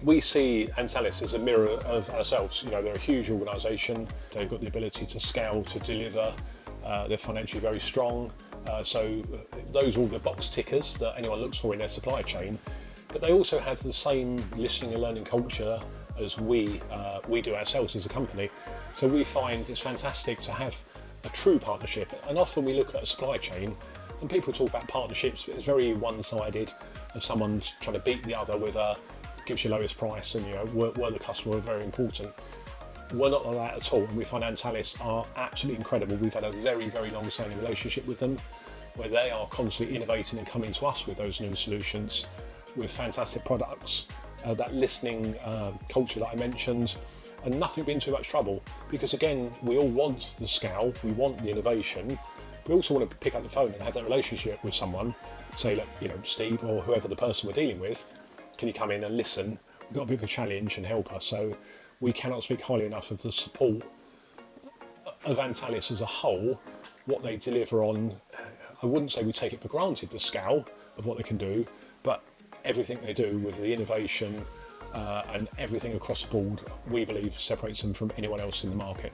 We see Antalis as a mirror of ourselves. You know, they're a huge organisation. They've got the ability to scale, to deliver. They're financially very strong. So those are all the box tickers that anyone looks for in their supply chain. But they also have the same listening and learning culture as we do ourselves as a company. So we find it's fantastic to have a true partnership. And often we look at a supply chain and people talk about partnerships, but it's very one-sided, and someone's trying to beat the other with gives you lowest price, and you know, were the customer are very important. We're not like that at all, and we find Antalis are absolutely incredible. We've had a very, very long-standing relationship with them, where they are constantly innovating and coming to us with those new solutions, with fantastic products, that listening culture that I mentioned, and nothing being too much trouble. Because again, we all want the scale, we want the innovation. We also want to pick up the phone and have that relationship with someone. Say, look, you know, Steve or whoever the person we're dealing with, can you come in and listen? We've got a bit of a challenge and help us. So we cannot speak highly enough of the support of Antalis as a whole, what they deliver on. I wouldn't say we take it for granted, the scale of what they can do, but everything they do with the innovation and everything across the board, we believe separates them from anyone else in the market.